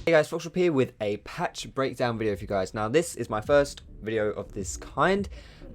Hey guys, Foxdrop here with a patch breakdown video for you guys. Now this is my first video of this kind,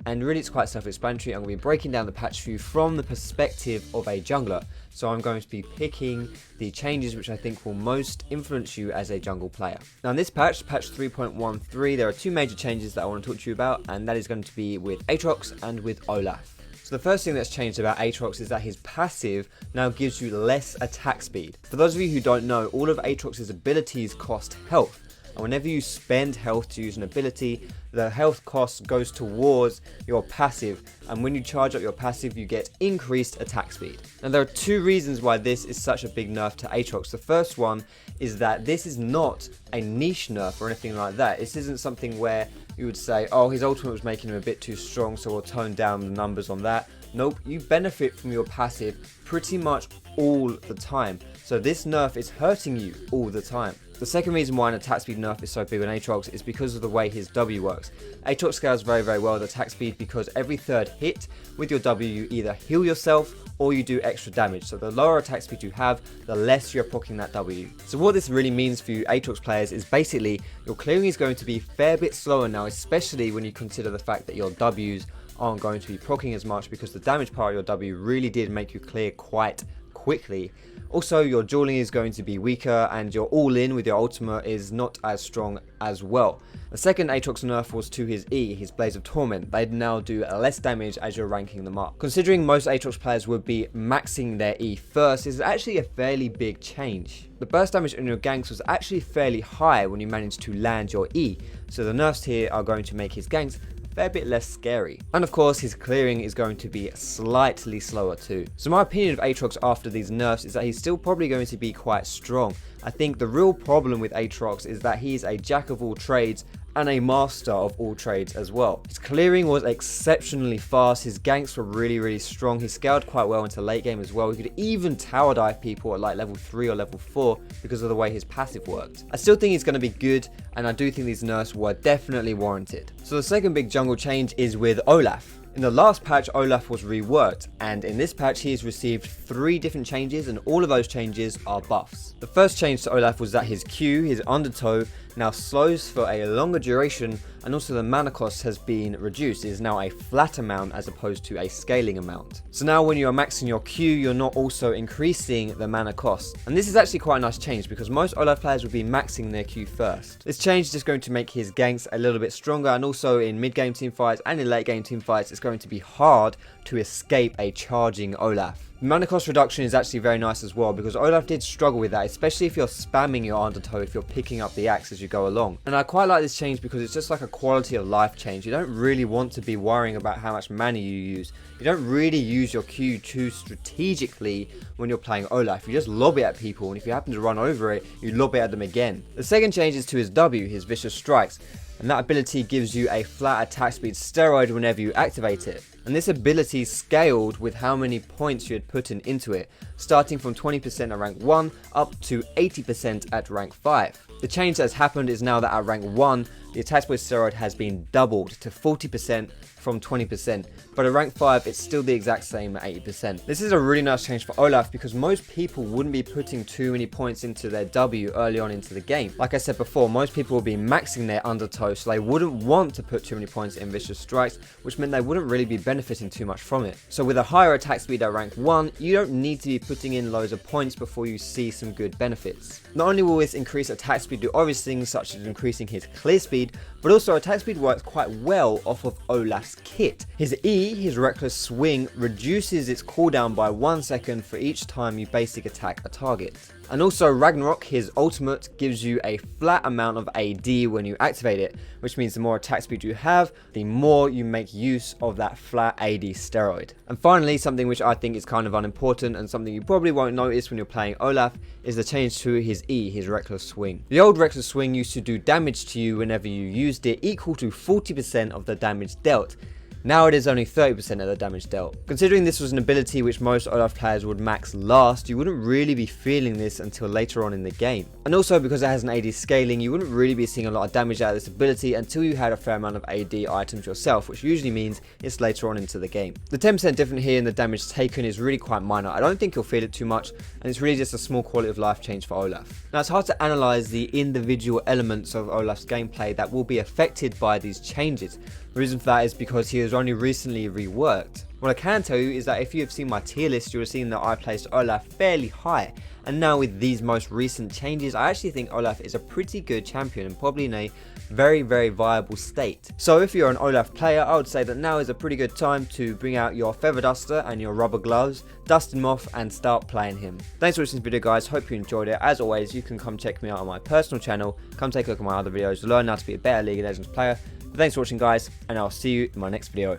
and really it's quite self-explanatory. I'm going to be breaking down the patch for you from the perspective of a jungler. So I'm going to be picking the changes which I think will most influence you as a jungle player. Now in this patch, patch 3.13, there are two major changes that I want to talk to you about, and that is going to be with Aatrox and with Olaf. So the first thing that's changed about Aatrox is that his passive now gives you less attack speed. For those of you who don't know, all of Aatrox's abilities cost health. And whenever you spend health to use an ability, the health cost goes towards your passive. And when you charge up your passive, you get increased attack speed. Now there are two reasons why this is such a big nerf to Aatrox. The first one is that this is not a niche nerf or anything like that. This isn't something where you would say, oh, his ultimate was making him a bit too strong, so we'll tone down the numbers on that. Nope, you benefit from your passive pretty much all the time. So this nerf is hurting you all the time. The second reason why an attack speed nerf is so big on Aatrox is because of the way his W works. Aatrox scales very well with attack speed because every third hit with your W you either heal yourself or you do extra damage. So the lower attack speed you have, the less you're proccing that W. So what this really means for you Aatrox players is basically your clearing is going to be a fair bit slower now, especially when you consider the fact that your Ws aren't going to be proccing as much because the damage part of your W really did make you clear quite quickly. Also, your dueling is going to be weaker and your all-in with your ultimate is not as strong as well. The second Aatrox nerf was to his E, his Blaze of Torment. They'd now do less damage as you're ranking them up. Considering most Aatrox players would be maxing their E first, this is actually a fairly big change. The burst damage on your ganks was actually fairly high when you managed to land your E, so the nerfs here are going to make his ganks a fair bit less scary. And of course his clearing is going to be slightly slower too. So my opinion of Aatrox after these nerfs is that he's still probably going to be quite strong. I think the real problem with Aatrox is that he's a jack of all trades and a master of all trades as well. His clearing was exceptionally fast, his ganks were really strong, he scaled quite well into late game as well. He could even tower dive people at like level 3 or level 4 because of the way his passive worked. I still think he's going to be good, and I do think these nerfs were definitely warranted. So the second big jungle change is with Olaf. In the last patch, Olaf was reworked, and in this patch he has received 3 different changes, and all of those changes are buffs. The first change to Olaf was that his Q, his undertow, now slows for a longer duration, and also the mana cost has been reduced. It is now a flat amount as opposed to a scaling amount. So now when you are maxing your Q, you're not also increasing the mana cost. And this is actually quite a nice change because most Olaf players would be maxing their Q first. This change is just going to make his ganks a little bit stronger, and also in mid-game team fights and in late-game team fights, it's going to be hard to escape a charging Olaf. Mana cost reduction is actually very nice as well because Olaf did struggle with that, especially if you're spamming your undertow, if you're picking up the axe as you go along. And I quite like this change because it's just like a quality of life change. You don't really want to be worrying about how much mana you use. You don't really use your Q too strategically when you're playing Olaf. You just lob it at people, and if you happen to run over it, you lob it at them again. The second change is to his W, his Vicious Strikes. And that ability gives you a flat attack speed steroid whenever you activate it. And this ability scaled with how many points you had put into it, starting from 20% at rank 1 up to 80% at rank 5. The change that has happened is now that at rank 1, the attack speed steroid has been doubled to 40% from 20%, but at rank 5 it's still the exact same at 80%. This is a really nice change for Olaf because most people wouldn't be putting too many points into their W early on into the game. Like I said before, most people will be maxing their undertow, so they wouldn't want to put too many points in Vicious Strikes, which meant they wouldn't really be benefiting too much from it. So with a higher attack speed at rank 1, you don't need to be putting in loads of points before you see some good benefits. Not only will this increase attack speed do obvious things such as increasing his clear speed, but also attack speed works quite well off of Olaf's kit. His E, his Reckless Swing, reduces its cooldown by 1 second for each time you basic attack a target. And also Ragnarok, his ultimate, gives you a flat amount of AD when you activate it, which means the more attack speed you have, the more you make use of that flat AD steroid. And finally, something which I think is kind of unimportant and something you probably won't notice when you're playing Olaf is the change to his E, his Reckless Swing. The old Reckless Swing used to do damage to you whenever you used it equal to 40% of the damage dealt. Now it is only 30% of the damage dealt. Considering this was an ability which most Olaf players would max last, you wouldn't really be feeling this until later on in the game. And also because it has an AD scaling, you wouldn't really be seeing a lot of damage out of this ability until you had a fair amount of AD items yourself, which usually means it's later on into the game. The 10% difference here in the damage taken is really quite minor. I don't think you'll feel it too much, and it's really just a small quality of life change for Olaf. Now it's hard to analyze the individual elements of Olaf's gameplay that will be affected by these changes. The reason for that is because he was only recently reworked. What I can tell you is that if you have seen my tier list, you will have seen that I placed Olaf fairly high. And now with these most recent changes, I actually think Olaf is a pretty good champion and probably in a very viable state. So if you're an Olaf player, I would say that now is a pretty good time to bring out your feather duster and your rubber gloves, dust him off and start playing him. Thanks for watching this video guys, hope you enjoyed it. As always, you can come check me out on my personal channel, come take a look at my other videos to learn how to be a better League of Legends player. But thanks for watching guys, and I'll see you in my next video.